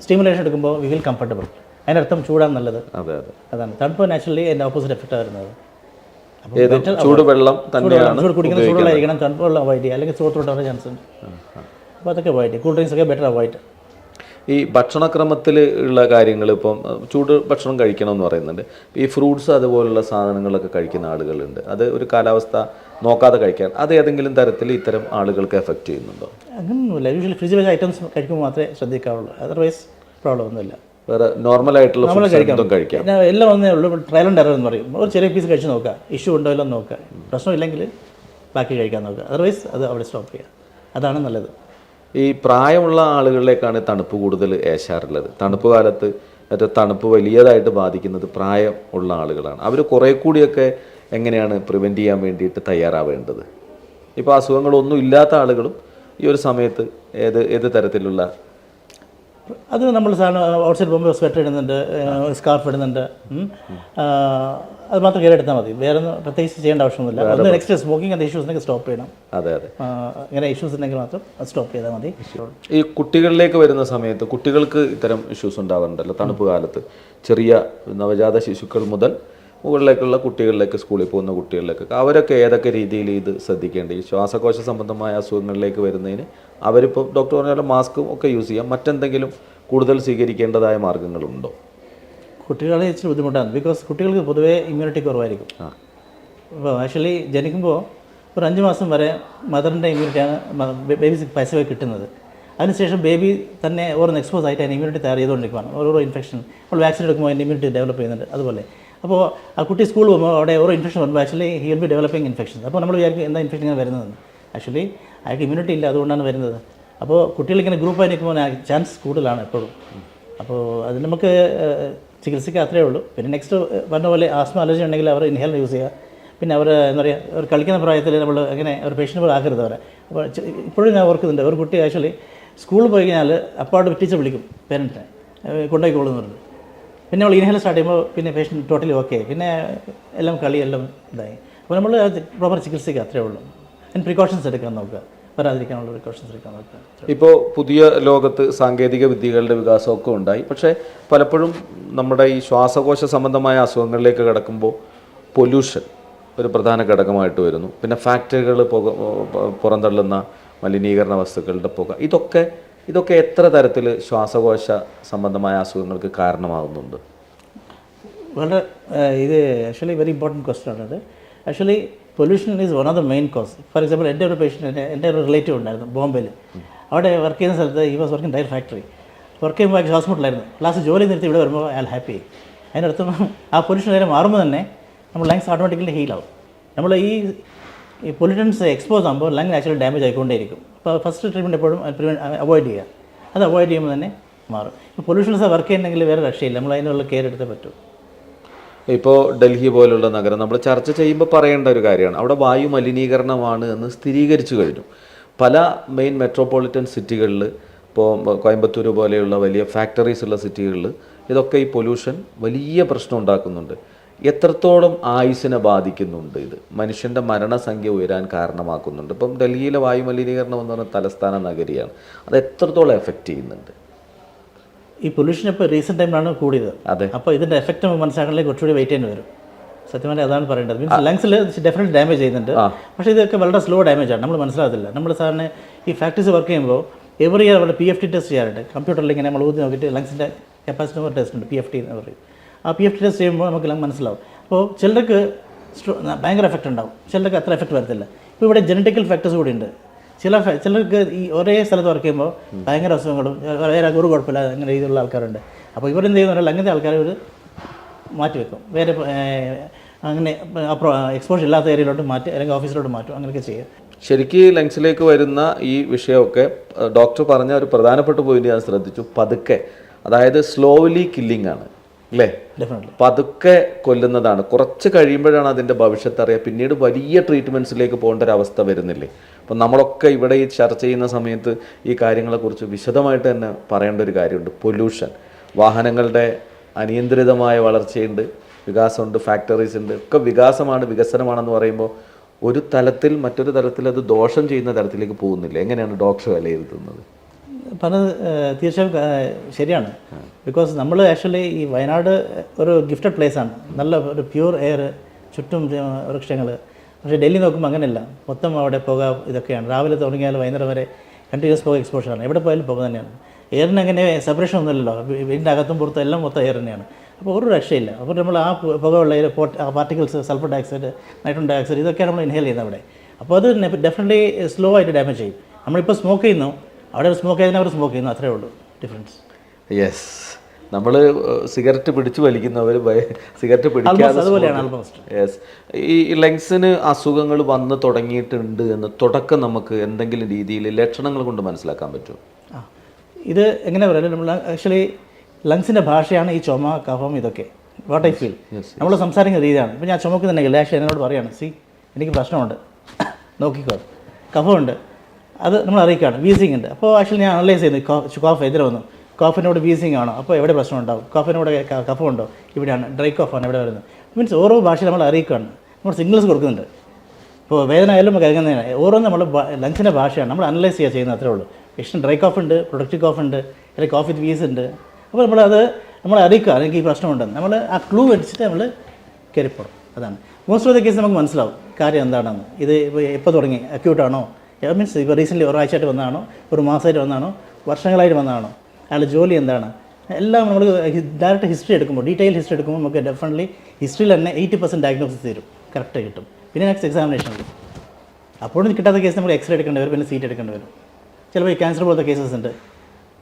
[SPEAKER 2] സ്റ്റിമുലേഷൻ എടുക്കുമ്പോൾ വി ഫീൽ കംഫർട്ടബിൾ. അതിനർത്ഥം ചൂടാണ് നല്ലത്. അതാണ്. തണുപ്പ് നാച്ചുറലി എൻ്റെ ഓപ്പോസിറ്റ് എഫക്റ്റ് വരുന്നത്.
[SPEAKER 1] ചൂടുവെള്ളം തന്നെയാണ്
[SPEAKER 2] ചൂട് കുടിക്കുന്ന ചൂടുവെള്ളമായിരിക്കണം. തണുപ്പ് വെള്ളം അവോയ്ഡ് ചെയ്യുക, അല്ലെങ്കിൽ സോത്ത് വരാൻ ചാൻസ് ഉണ്ട്. അപ്പോൾ അതൊക്കെ അവോയ്ഡ് ചെയ്യുക. കൂൾ ഡ്രിങ്ക്സ് ഒക്കെ ബെറ്റർ അവോയ്ഡ്.
[SPEAKER 1] ഈ ഭക്ഷണക്രമത്തിൽ ഉള്ള കാര്യങ്ങൾ, ഇപ്പം ചൂട് ഭക്ഷണം കഴിക്കണമെന്ന് പറയുന്നുണ്ട്. ഈ ഫ്രൂട്ട്സ് അതുപോലുള്ള സാധനങ്ങളൊക്കെ കഴിക്കുന്ന ആളുകളുണ്ട്. അത് ഒരു കാലാവസ്ഥ നോക്കാതെ കഴിക്കാൻ, അത് ഏതെങ്കിലും തരത്തിൽ ഇത്തരം ആളുകൾക്ക് എഫക്റ്റ് ചെയ്യുന്നുണ്ടോ?
[SPEAKER 2] അങ്ങനെയൊന്നുമില്ല. യൂഷ്വലി ഫ്രിഡ്ജിൽ വെച്ച ഐറ്റംസ് കഴിക്കുമ്പോൾ മാത്രമേ ശ്രദ്ധിക്കാവുള്ളൂ. അതർവൈസ് പ്രോബ്ലം ഒന്നുമില്ല.
[SPEAKER 1] വേറെ നോർമലായിട്ടുള്ള കഴിക്കാം.
[SPEAKER 2] എല്ലാം വന്നേ ഉള്ളൂ. ട്രയൽ ആൻഡ് എറർ എന്ന് പറയും. ഒരു ചെറിയ പീസ് കഴിച്ച് നോക്കുക, ഇഷ്യൂ ഉണ്ടോ എല്ലാം നോക്കുക. പ്രശ്നമില്ലെങ്കിൽ ബാക്കി കഴിക്കാൻ നോക്കുക. അതർവൈസ് അത് അവിടെ സ്റ്റോപ്പ് ചെയ്യുക. അതാണ് നല്ലത്.
[SPEAKER 1] ഈ പ്രായമുള്ള ആളുകളിലേക്കാണ് തണുപ്പ് കൂടുതൽ ഏശാറുള്ളത്. തണുപ്പ് കാലത്ത് മറ്റേ തണുപ്പ് വലിയതായിട്ട് ബാധിക്കുന്നത് പ്രായം ഉള്ള ആളുകളാണ്. അവർ കുറേ കൂടിയൊക്കെ എങ്ങനെയാണ് പ്രിവെൻറ്റ് ചെയ്യാൻ വേണ്ടിയിട്ട് തയ്യാറാവേണ്ടത്? ഇപ്പോൾ അസുഖങ്ങളൊന്നും ഇല്ലാത്ത ആളുകളും ഈ ഒരു സമയത്ത് ഏത് തരത്തിലുള്ള
[SPEAKER 2] അത് നമ്മൾ സാധാരണ ഔട്ട്സൈഡ് പോകുമ്പോൾ സ്വെറ്റർ ഇടുന്നുണ്ട്, സ്കാർഫ് ഇടുന്നുണ്ട്. അത് മാത്രം കയറി എടുത്താൽ മതി. വേറെ ഒന്നും പ്രത്യേകിച്ച് ചെയ്യേണ്ട ആവശ്യമൊന്നുമില്ല. ഒന്ന് നെക്സ്റ്റ് സ്മോക്കിംഗ് അത് ഇഷ്യൂസ് ഉണ്ടെങ്കിൽ സ്റ്റോപ്പ് ചെയ്യണം.
[SPEAKER 1] അതെ അതെ,
[SPEAKER 2] ഇങ്ങനെ ഇഷ്യൂസ് ഉണ്ടെങ്കിൽ മാത്രം സ്റ്റോപ്പ് ചെയ്താൽ മതി.
[SPEAKER 1] ഈ കുട്ടികളിലേക്ക് വരുന്ന സമയത്ത് കുട്ടികൾക്ക് ഇത്തരം ഇഷ്യൂസ് ഉണ്ടാവാറുണ്ടല്ലോ തണുപ്പ് കാലത്ത്. ചെറിയ നവജാത ശിശുക്കൾ മുതൽ മുകളിലേക്കുള്ള കുട്ടികളിലേക്ക്, സ്കൂളിൽ പോകുന്ന കുട്ടികളിലേക്കൊക്കെ അവരൊക്കെ ഏതൊക്കെ രീതിയിൽ ഇത് ശ്രദ്ധിക്കേണ്ടത്? ഈ ശ്വാസകോശ സംബന്ധമായ അസുഖങ്ങളിലേക്ക് വരുന്നതിന് അവരിപ്പോൾ ഡോക്ടർ പറഞ്ഞാലും മാസ്കും ഒക്കെ യൂസ് ചെയ്യാം. മറ്റെന്തെങ്കിലും കൂടുതൽ സ്വീകരിക്കേണ്ടതായ മാർഗ്ഗങ്ങളുണ്ടോ?
[SPEAKER 2] കുട്ടികളെ ഇച്ചിരി ബുദ്ധിമുട്ടാണ്. ബിക്കോസ് കുട്ടികൾക്ക് പൊതുവേ ഇമ്മ്യൂണിറ്റി കുറവായിരിക്കും. അപ്പോൾ ആക്ച്വലി ജനിക്കുമ്പോൾ ഒരു 5 മാസം വരെ മദറിൻ്റെ ഇമ്മ്യൂണിറ്റിയാണ് ബേബീസ് പൈസവേ കിട്ടുന്നത്. അതിനുശേഷം ബേബി തന്നെ ഓരോന്ന് എക്സ്പോസ് ആയിട്ട് അതിന് ഇമ്മ്യൂണിറ്റി തയ്യാർ ചെയ്തുകൊണ്ടിരിക്കുകയാണ്. ഓരോ ഇൻഫെക്ഷൻ നമ്മൾ വാക്സിൻ എടുക്കുമ്പോൾ അതിൻ്റെ ഇമ്മ്യൂണിറ്റി ഡെവലപ്പ് ചെയ്യുന്നുണ്ട്. അതുപോലെ അപ്പോൾ ആ കുട്ടി സ്കൂളിൽ പോകുമ്പോൾ അവിടെ ഓരോ ഇൻഫെക്ഷൻ വരുമ്പോൾ actually he will be developing infection. അപ്പോൾ നമ്മൾ വിചാരിക്കും എന്താ ഇൻഫെക്ഷൻ ഇങ്ങനെ വരുന്നതെന്ന്. ആക്ച്വലി അയാൾക്ക് ഇമ്മ്യൂണിറ്റി ഇല്ല, അതുകൊണ്ടാണ് വരുന്നത്. അപ്പോൾ കുട്ടികളിങ്ങനെ ഗ്രൂപ്പായി നിൽക്കുമ്പോൾ ചാൻസ് കൂടുതലാണ് എപ്പോഴും. അപ്പോൾ അത് നമുക്ക് ചികിത്സിക്കുക, അത്രയേ ഉള്ളൂ. പിന്നെ നെക്സ്റ്റ് പറഞ്ഞ പോലെ ആസ്മ അലർജി ഉണ്ടെങ്കിൽ അവർ ഇൻഹേലർ യൂസ് ചെയ്യുക. പിന്നെ അവർ എന്താ പറയുക, അവർ കളിക്കുന്ന പ്രായത്തിൽ നമ്മൾ അങ്ങനെ ഒരു പേഷ്യൻ്റ് പോലെ ആക്കരുത് അവരെ. അപ്പോൾ ഇപ്പോഴും ഞാൻ ഓർക്കുന്നുണ്ട്, ഒരു കുട്ടി ആക്ച്വലി സ്കൂളിൽ പോയി കഴിഞ്ഞാൽ അപ്പാട് ടീച്ചർ വിളിക്കും പേരൻറ്റിനെ കൊണ്ടുപോയിക്കോളുന്നുണ്ട്. പിന്നെ നമ്മൾ ഇൻഹേലർ സ്റ്റാർട്ട് ചെയ്യുമ്പോൾ പിന്നെ പേഷ്യൻ്റ് ടോട്ടലി ഓക്കെ, പിന്നെ എല്ലാം കളിയെല്ലാം ഇതായി. അപ്പോൾ നമ്മൾ പ്രോപ്പർ ചികിത്സിക്കുക, അത്രയേ ഉള്ളൂ. അതിന് പ്രിക്കോഷൻസ് എടുക്കാൻ നോക്കുക, വരാതിരിക്കാനുള്ള പ്രിക്കോഷൻസ് എടുക്കാൻ നോക്കുക.
[SPEAKER 1] ഇപ്പോൾ പുതിയ ലോകത്ത് സാങ്കേതിക വിദ്യകളുടെ വികാസമൊക്കെ ഉണ്ടായി. പക്ഷേ പലപ്പോഴും നമ്മുടെ ഈ ശ്വാസകോശ സംബന്ധമായ അസുഖങ്ങളിലേക്ക് കിടക്കുമ്പോൾ പൊല്യൂഷൻ ഒരു പ്രധാന ഘടകമായിട്ട് വരുന്നു. പിന്നെ ഫാക്ടറികൾ പുറന്തള്ളുന്ന മലിനീകരണ വസ്തുക്കളുടെ പുക, ഇതൊക്കെ എത്ര തരത്തിൽ ശ്വാസകോശ സംബന്ധമായ അസുഖങ്ങൾക്ക് കാരണമാകുന്നുണ്ട്?
[SPEAKER 2] വളരെ ഇത് ആക്ച്വലി വെരി ഇമ്പോർട്ടൻറ്റ് ക്വസ്റ്റ്യൻ ആണത്. Actually pollution is one of the main cause. For example എൻ്റെ ഒരു പേഷ്യൻ്റ്, എൻ്റെ ഒരു റിലേറ്റീവ് ഉണ്ടായിരുന്നു ബോംബെയിൽ. അവിടെ വർക്ക് ചെയ്യുന്ന സ്ഥലത്ത് ഈ was working tyre factory. Work ചെയ്യുമ്പോൾ ഹോസ്പിറ്റലായിരുന്നു. ലാസ്റ്റ് ജോലി നിർത്തി ഇവിടെ വരുമ്പോൾ അയാൾ ഹാപ്പി. അതിനർത്ഥം ആ പൊല്യൂഷൻ നേരെ മാറുമ്പോൾ തന്നെ നമ്മൾ ലങ്സ് ഓട്ടോമാറ്റിക്കലി ഹീലാവും. നമ്മൾ ഈ പൊല്യൂട്ടൻസ് എക്സ്പോസ് ആകുമ്പോൾ ലങ് ആക്ച്വലി ഡാമേജ് ആയിക്കൊണ്ടേയിരിക്കും. അപ്പോൾ ഫസ്റ്റ് ട്രീറ്റ്മെൻറ്റ് എപ്പോഴും അവോയ്ഡ് ചെയ്യുക. അത് അവോയ്ഡ് ചെയ്യുമ്പോൾ തന്നെ മാറും. ഇപ്പോൾ പൊല്യൂഷൻസ് വർക്ക് ചെയ്യുന്നെങ്കിൽ വേറെ രക്ഷയില്ല, നമ്മൾ അതിനുള്ള കെയർ എടുത്തേ പറ്റൂ.
[SPEAKER 1] ഇപ്പോൾ ഡൽഹി പോലുള്ള നഗരം നമ്മൾ ചർച്ച ചെയ്യുമ്പോൾ പറയേണ്ട ഒരു കാര്യമാണ്. അവിടെ വായു മലിനീകരണമാണ് എന്ന് സ്ഥിരീകരിച്ചു കഴിഞ്ഞു. പല മെയിൻ മെട്രോപൊളിറ്റൻ സിറ്റികളിൽ, ഇപ്പോൾ കോയമ്പത്തൂർ പോലെയുള്ള വലിയ ഫാക്ടറീസ് ഉള്ള സിറ്റികളിൽ ഇതൊക്കെ ഈ പൊല്യൂഷൻ വലിയ പ്രശ്നം ഉണ്ടാക്കുന്നുണ്ട്. എത്രത്തോളം ആയുസ്സിനെ ബാധിക്കുന്നുണ്ട് ഇത്? മനുഷ്യൻ്റെ മരണസംഖ്യ ഉയരാൻ കാരണമാക്കുന്നുണ്ട്. ഇപ്പം ഡൽഹിയിലെ വായുമലിനീകരണം എന്ന് പറഞ്ഞാൽ തലസ്ഥാന നഗരിയാണ്. അത് എത്രത്തോളം എഫക്റ്റ് ചെയ്യുന്നുണ്ട്?
[SPEAKER 2] ഈ പൊല്യൂഷൻ ഇപ്പോൾ റീസെൻറ്റ് ടൈമിലാണ് കൂടിയത്.
[SPEAKER 1] അതെ.
[SPEAKER 2] അപ്പോൾ ഇതിൻ്റെ എഫക്റ്റ് നമുക്ക് മനസ്സിലാക്കണമെങ്കിൽ കുറച്ചുകൂടി വെയിറ്റ് ചെയ്യേണ്ടി വരും. സത്യമായി അതാണ് പറയേണ്ടത്. മീൻസ് ലങ്സിൽ ഡെഫിനറ്റ് ഡാമേജ് ചെയ്യുന്നുണ്ട്. പക്ഷേ ഇതൊക്കെ വളരെ സ്ലോ ഡാമേജ് ആണ്, നമ്മൾ മനസ്സിലാകത്തില്ല. നമ്മൾ സാറിന് ഈ ഫാക്ടറീസ് വർക്ക് ചെയ്യുമ്പോൾ എവറി ഇയർ അവിടെ PFT ടെസ്റ്റ് ചെയ്യാറുണ്ട്. കമ്പ്യൂട്ടറിൽ ഇങ്ങനെ നമ്മൾ ഊതി നോക്കിയിട്ട് ലങ്സിൻ്റെ കപ്പാസിറ്റി ടെസ്റ്റ് ഉണ്ട്, PFT എന്ന് പറയും. ആ PFT ടെസ്റ്റ് ചെയ്യുമ്പോൾ നമുക്ക് മനസ്സിലാവും. അപ്പോൾ ചിലർക്ക് ഭയങ്കര എഫക്റ്റ് ഉണ്ടാവും, ചിലർക്ക് അത്ര എഫക്റ്റ് വരത്തില്ല. ഇപ്പോൾ ഇവിടെ ജനറ്റിക്കൽ ഫാക്ടേഴ്സ് കൂടി ഉണ്ട്. ചിലർക്ക് ഈ ഒരേ സ്ഥലത്ത് വർക്ക് ചെയ്യുമ്പോൾ ഭയങ്കര അസുഖങ്ങളും വേറെ ഒരു കുഴപ്പമില്ല അങ്ങനെ രീതിയിലുള്ള ആൾക്കാരുണ്ട്. അപ്പോൾ ഇവരെന്ത് ചെയ്യുന്നില്ല, അങ്ങനത്തെ ആൾക്കാർ ഇവർ മാറ്റിവെക്കും, വേറെ അങ്ങനെ എക്സ്പോഷർ ഇല്ലാത്ത ഏരിയയിലോട്ട് മാറ്റി അല്ലെങ്കിൽ ഓഫീസിലോട്ട് മാറ്റും, അങ്ങനെയൊക്കെ ചെയ്യും.
[SPEAKER 1] ശരിക്കും ലങ്സിലേക്ക് വരുന്ന ഈ വിഷയമൊക്കെ ഡോക്ടർ പറഞ്ഞ ഒരു പ്രധാനപ്പെട്ട പോയിന്റ് ഞാൻ ശ്രദ്ധിച്ചു. പതുക്കെ, അതായത് സ്ലോലി കില്ലിംഗ് ആണ് അല്ലേ?
[SPEAKER 2] ഡെഫിനറ്റ്ലി
[SPEAKER 1] പതുക്കെ കൊല്ലുന്നതാണ്. കുറച്ച് കഴിയുമ്പോഴാണ് അതിൻ്റെ ഭവിഷ്യത്ത് അറിയുക. പിന്നീട് വലിയ ട്രീറ്റ്മെൻറ്റ്സിലേക്ക് പോകേണ്ട ഒരു അവസ്ഥ വരുന്നില്ലേ? അപ്പം നമ്മളൊക്കെ ഇവിടെ ഈ ചർച്ച ചെയ്യുന്ന സമയത്ത് ഈ കാര്യങ്ങളെക്കുറിച്ച് വിശദമായിട്ട് തന്നെ പറയേണ്ട ഒരു കാര്യമുണ്ട്. പൊല്യൂഷൻ, വാഹനങ്ങളുടെ അനിയന്ത്രിതമായ വളർച്ചയുണ്ട്, വികാസമുണ്ട്, ഫാക്ടറീസ് ഉണ്ട്, ഒക്കെ വികാസമാണ്, വികസനമാണെന്ന് പറയുമ്പോൾ ഒരു തലത്തിൽ മറ്റൊരു തലത്തിൽ അത് ദോഷം ചെയ്യുന്ന തരത്തിലേക്ക് പോകുന്നില്ല. എങ്ങനെയാണ് ഡോക്ടർ വിലയിരുത്തുന്നത്?
[SPEAKER 2] പറഞ്ഞത് തീർച്ചയായും ശരിയാണ്. ബിക്കോസ് നമ്മൾ ആക്ച്വലി ഈ വയനാട് ഒരു ഗിഫ്റ്റഡ് പ്ലേസാണ്, നല്ല ഒരു പ്യൂർ എയർ, ചുറ്റും വൃക്ഷങ്ങൾ. പക്ഷേ ഡൽഹി നോക്കുമ്പോൾ അങ്ങനെയല്ല, മൊത്തം അവിടെ പുക ഇതൊക്കെയാണ്. രാവിലെ തുടങ്ങിയാൽ വൈകുന്നേരം വരെ കണ്ടിന്യൂസ് പുക എക്സ്പോഷറാണ്. എവിടെ പോയാലും പുക തന്നെയാണ്. എയറിന് അങ്ങനെ സെപ്പറേഷൻ ഒന്നുമില്ലല്ലോ, വീടിൻ്റെ അകത്തും പുറത്തും എല്ലാം മൊത്തം എയർ തന്നെയാണ്. അപ്പോൾ ഒരു രക്ഷയില്ല. അപ്പോൾ നമ്മൾ ആ പുകയുള്ള particles, sulphur dioxide, nitrogen dioxide, ഇതൊക്കെയാണ് നമ്മൾ ഇൻഹേൽ ചെയ്യുന്നത് അവിടെ. അപ്പോൾ അത് ഡെഫിനറ്റ്ലി സ്ലോ ആയിട്ട് ഡാമേജ് ചെയ്യും. നമ്മളിപ്പോൾ സ്മോക്ക് ചെയ്യുന്നു, അവിടെ സ്മോക്ക് ചെയ്തതിന് അവർ സ്മോക്ക് ചെയ്യുന്നു, അത്രേ ഉള്ളൂ ഡിഫറൻസ്.
[SPEAKER 1] യെസ്, നമ്മൾ സിഗരറ്റ് പിടിച്ചു വലിക്കുന്നവർ സിഗരറ്റ് പിടിക്കാതെ.
[SPEAKER 2] അതുപോലെയാണ് ആൾമോസ്റ്റ്.
[SPEAKER 1] യെസ്, ഈ ലങ്സിന് അസുഖങ്ങൾ വന്ന് തുടങ്ങിയിട്ടുണ്ട് എന്ന് തുടക്കം നമുക്ക് എന്തെങ്കിലും രീതിയിൽ ലക്ഷണങ്ങൾ കൊണ്ട് മനസ്സിലാക്കാൻ പറ്റുമോ?
[SPEAKER 2] ഇത് എങ്ങനെ പറയാം, നമ്മൾ ആക്ച്വലി ലങ്സിൻ്റെ ഭാഷയാണ് ഈ ചുമ, കഫം, ഇതൊക്കെ. വാട്ട് ഐ ഫീൽ, നമ്മൾ സംസാരിക്കുന്ന രീതിയാണ്. ഇപ്പോൾ ഞാൻ ചുമക്കുന്നുണ്ടെങ്കിൽ ആക്ച്വലി എന്നോട് പറയാണ്, എനിക്ക് പ്രശ്നമുണ്ട്, നോക്കിക്കോ. കഫമുണ്ട്, അത് നമ്മൾ അറിയിക്കുകയാണ്. വീസിങ് ഉണ്ട്, അപ്പോൾ ആക്ച്വലി ഞാൻ അനലൈസ് ചെയ്യുന്നു. കോഫ് എതിരെ വന്നു, കോഫിനോട് വീസിങ് ആണോ, അപ്പോൾ എവിടെ പ്രശ്നം ഉണ്ടാവും, കോഫിനോട് കഫമുണ്ടോ, ഇവിടെയാണ്, ഡ്രൈ കോഫാണ് എവിടെ വരുന്നത്. മീൻസ് ഓരോ ഭാഷയിൽ നമ്മൾ അറിയിക്കുകയാണ്, നമ്മൾ സിഗ്നൽസ് കൊടുക്കുന്നുണ്ട്. ഇപ്പോൾ വേദന ആയാലും കരുതുന്നതിന് ഓരോന്നും നമ്മൾ ലങ്സിൻ്റെ ഭാഷയാണ് നമ്മൾ അനലൈസ് ചെയ്യുന്നത്, അത്രേ ഉള്ളൂ. പേഷ്യൻ ഡ്രൈ കോഫ് ഉണ്ട്, പ്രൊഡക്റ്റീവ് കോഫ് ഉണ്ട്, അല്ലെങ്കിൽ കോഫ് വിത്ത് വീസ് ഉണ്ട്. അപ്പോൾ നമ്മൾ അറിയിക്കുക എനിക്ക് ഈ പ്രശ്നമുണ്ടെന്ന്. നമ്മൾ ആ ക്ലൂ വെച്ചിട്ട് നമ്മൾ കയറിപ്പോടും. അതാണ് മോസ്റ്റ് ഓഫ് ദ കേസ് നമുക്ക് മനസ്സിലാവും കാര്യം എന്താണെന്ന്. ഇത് എപ്പോൾ തുടങ്ങി, അക്യൂട്ടാണോ, മീൻസ് ഇപ്പോൾ റീസെൻ്റ്ലി ഒരാഴ്ചയായിട്ട് വന്നതാണോ, ഒരു മാസമായിട്ട് വന്നതാണോ, വർഷങ്ങളായിട്ട് വന്നതാണോ, അയാളുടെ ജോലി എന്താണ്, എല്ലാം നമ്മൾ ഡയറക്റ്റ് ഹിസ്റ്ററി എടുക്കുമ്പോൾ, ഡീറ്റെയിൽ ഹിസ്റ്ററി എടുക്കുമ്പോൾ നമുക്ക് ഡെഫിനറ്റ്ലി ഹിസ്റ്ററിയിൽ തന്നെ 80% ഡയഗ്നോസിസ് തരും, കറക്റ്റ് കിട്ടും. പിന്നെ നെക്സ്റ്റ് എക്സാമിനേഷൻ ഉണ്ട്. അപ്പോഴും കിട്ടാത്ത കേസ് നമ്മൾ എക്സ്റേ എടുക്കേണ്ടി വരും, പിന്നെ സീറ്റ് എടുക്കേണ്ടി വരും. ചിലപ്പോൾ ഈ ക്യാൻസർ പോലത്തെ കേസസ് ഉണ്ട്,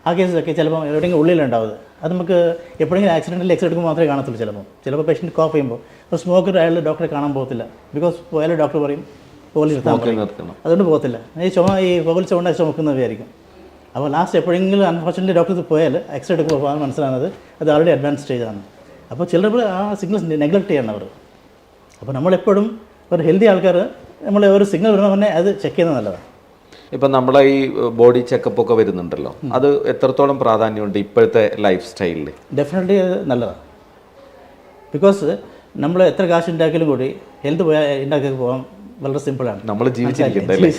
[SPEAKER 2] ആ കേസൊക്കെ ചിലപ്പോൾ എവിടെയെങ്കിലും ഉള്ളിലുണ്ടാവുന്നത്. അത് നമുക്ക് എപ്പോഴെങ്കിലും ആക്സിഡൻറ്റിൽ എക്സ്റേ എടുക്കുമ്പോൾ മാത്രമേ കാണത്തുള്ളൂ. ചിലപ്പോൾ പേഷ്യൻറ്റ് കോഫ് ചെയ്യുമ്പോൾ ഒരു സ്മോക്കർ അയാൾ ഡോക്ടറെ കാണാൻ പോകത്തില്ല. ബിക്കോസ് പോയാലും ഡോക്ടർ പറയും പോലീസ് നിർത്തണം, അതുകൊണ്ട് പോകത്തില്ല. ഈ പുകൽ ചുവണ്ട ചുമക്കുന്നവരായിരിക്കും. അപ്പോൾ ലാസ്റ്റ് എപ്പോഴെങ്കിലും അൺഫോർച്യുനേറ്റ്ലി ഡോക്ടർക്ക് പോയാൽ എക്സ്റേ എടുക്കുമ്പോൾ മനസ്സിലാകുന്നത് അത് ആൾറെഡി അഡ്വാൻസ് സ്റ്റേജാണ്. അപ്പോൾ ചിലപ്പോൾ ആ സിഗ്നൽസ് നെഗ്ലക്ട് ചെയ്യണം അവർ. അപ്പോൾ നമ്മളെപ്പോഴും ഒരു ഹെൽത്തി ആൾക്കാർ നമ്മൾ ഒരു സിഗ്നൽ വരുമ്പോൾ തന്നെ അത് ചെക്ക് ചെയ്യുന്നത് നല്ലതാണ്.
[SPEAKER 1] ഇപ്പം നമ്മളെ ഈ ബോഡി ചെക്കപ്പ് ഒക്കെ വരുന്നുണ്ടല്ലോ, അത് എത്രത്തോളം പ്രാധാന്യമുണ്ട് ഇപ്പോഴത്തെ ലൈഫ് സ്റ്റൈലിൽ?
[SPEAKER 2] ഡെഫിനറ്റ്ലി അത് നല്ലതാണ്. ബിക്കോസ് നമ്മൾ എത്ര കാശ് ഉണ്ടാക്കിയാലും കൂടി ഹെൽത്ത് ഉണ്ടാക്കി പോകാൻ വളരെ സിമ്പിളാണ്.
[SPEAKER 1] നമ്മൾ ജീവിച്ചിരിക്കണ്ടല്ലേ.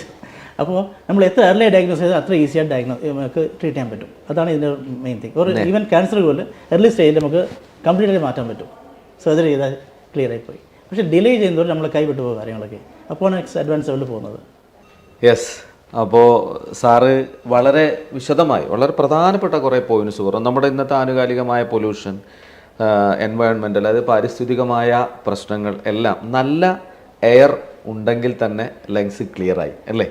[SPEAKER 2] അപ്പോൾ നമ്മൾ എത്ര ഏർലി ഡയഗ്നോസ് ചെയ്താൽ അത്ര ഈസിയായിട്ട് നമുക്ക് ട്രീറ്റ് ചെയ്യാൻ പറ്റും. അതാണ് ഇതിൻ്റെ മെയിൻ തിങ്. ഒരു ഈവൻ ക്യാൻസർ പോലും ഏർലി സ്റ്റേജിൽ നമുക്ക് കംപ്ലീറ്റായി മാറ്റാൻ പറ്റും. സർജറി ചെയ്താൽ ക്ലിയർ ആയിപ്പോയി. പക്ഷേ ഡിലേ ചെയ്യുന്നതോടെ നമ്മൾ കൈവിട്ടു പോകും കാര്യങ്ങളൊക്കെ. അപ്പോൾ നെക്സ്റ്റ് അഡ്വാൻസ് ലെവലിൽ പോകുന്നത്.
[SPEAKER 1] യെസ്, അപ്പോൾ സാറ് വളരെ വിശദമായി വളരെ പ്രധാനപ്പെട്ട കുറേ പോയിന്റ്സ് പറഞ്ഞു. നമ്മുടെ ഇന്നത്തെ ആനുകാലികമായ പൊല്യൂഷൻ, എൻവയോൺമെൻറ്റൽ, അതായത് പാരിസ്ഥിതികമായ പ്രശ്നങ്ങൾ എല്ലാം, നല്ല എയർ ഉണ്ടെങ്കിൽ തന്നെ ലങ്സ് ക്ലിയറായി അല്ലേ?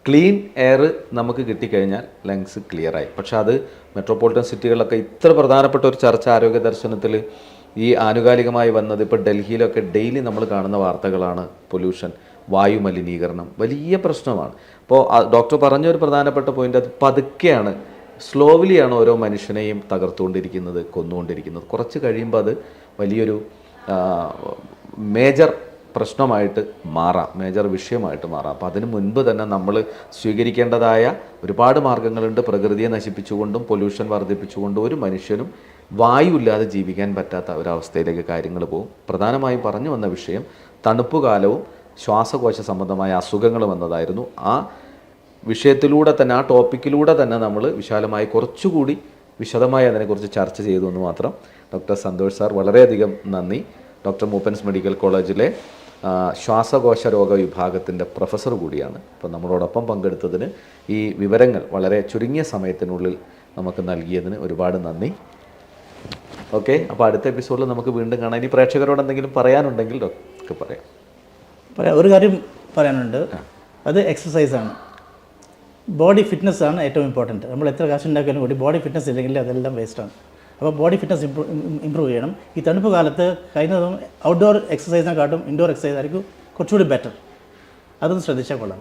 [SPEAKER 1] ക്ലീൻ എയർ നമുക്ക് കിട്ടിക്കഴിഞ്ഞാൽ ലങ്സ് ക്ലിയറായി. പക്ഷെ അത് മെട്രോപൊളിറ്റൻ സിറ്റികളിലൊക്കെ ഇത്ര പ്രധാനപ്പെട്ട ഒരു ചർച്ച ആരോഗ്യ ദർശനത്തിൽ ഈ ആനുകാലികമായി വന്നത്. ഇപ്പോൾ ഡൽഹിയിലൊക്കെ ഡെയിലി നമ്മൾ കാണുന്ന വാർത്തകളാണ് പൊല്യൂഷൻ, വായു മലിനീകരണം വലിയ പ്രശ്നമാണ്. അപ്പോൾ ഡോക്ടർ പറഞ്ഞൊരു പ്രധാനപ്പെട്ട പോയിൻ്റ്, അത് പതുക്കെയാണ്, സ്ലോവിലിയാണ് ഓരോ മനുഷ്യനെയും തകർത്തുകൊണ്ടിരിക്കുന്നത്, കൊന്നുകൊണ്ടിരിക്കുന്നത്. കുറച്ച് കഴിയുമ്പോൾ അത് വലിയൊരു മേജർ പ്രശ്നമായിട്ട് മാറാം, മേജർ വിഷയമായിട്ട് മാറാം. അപ്പോൾ അതിന് മുൻപ് തന്നെ നമ്മൾ സ്വീകരിക്കേണ്ടതായ ഒരുപാട് മാർഗ്ഗങ്ങളുണ്ട്. പ്രകൃതിയെ നശിപ്പിച്ചുകൊണ്ടും പൊല്യൂഷൻ വർദ്ധിപ്പിച്ചുകൊണ്ടും ഒരു മനുഷ്യനും വായു ഇല്ലാതെ ജീവിക്കാൻ പറ്റാത്ത ഒരവസ്ഥയിലേക്ക് കാര്യങ്ങൾ പോകും. പ്രധാനമായും പറഞ്ഞു വന്ന വിഷയം തണുപ്പ് കാലവും ശ്വാസകോശ സംബന്ധമായ അസുഖങ്ങളും എന്നതായിരുന്നു. ആ വിഷയത്തിലൂടെ തന്നെ, ആ ടോപ്പിക്കിലൂടെ തന്നെ നമ്മൾ വിശാലമായി കുറച്ചുകൂടി വിശദമായി അതിനെക്കുറിച്ച് ചർച്ച ചെയ്തു എന്ന് മാത്രം. ഡോക്ടർ സന്തോഷ് സാർ, വളരെയധികം നന്ദി. ഡോക്ടർ മൂപ്പൻസ് മെഡിക്കൽ കോളേജിലെ ശ്വാസകോശ രോഗ വിഭാഗത്തിൻ്റെ പ്രൊഫസർ കൂടിയാണ്. അപ്പോൾ നമ്മളോടൊപ്പം പങ്കെടുത്തതിന്, ഈ വിവരങ്ങൾ വളരെ ചുരുങ്ങിയ സമയത്തിനുള്ളിൽ നമുക്ക് നൽകിയതിന് ഒരുപാട് നന്ദി. ഓക്കെ, അപ്പോൾ അടുത്ത എപ്പിസോഡിൽ നമുക്ക് വീണ്ടും കാണാം. ഇനി പ്രേക്ഷകരോട് എന്തെങ്കിലും പറയാനുണ്ടെങ്കിൽ ഡോക്ടർക്ക് പറയാം.
[SPEAKER 2] ഒരു കാര്യം പറയാനുണ്ട്, അത് എക്സസൈസാണ്. ബോഡി ഫിറ്റ്നസ്സാണ് ഏറ്റവും ഇമ്പോർട്ടൻറ്റ്. നമ്മൾ എത്ര കാശ് ഉണ്ടാക്കിയാലും കൂടി ബോഡി ഫിറ്റ്നസ് ഇല്ലെങ്കിൽ അതെല്ലാം വേസ്റ്റാണ്. അപ്പോൾ ബോഡി ഫിറ്റ്നസ് ഇമ്പ്രൂവ് ചെയ്യണം. ഈ തണുപ്പ് കാലത്ത് കഴിയുന്നതും ഔട്ട്ഡോർ എക്സസൈസിനെക്കാട്ടും ഇൻഡോർ എക്സസൈസ് ആയിരിക്കും കുറച്ചുകൂടി ബെറ്റർ. അതൊന്ന് ശ്രദ്ധിച്ചാൽ കൊള്ളാം.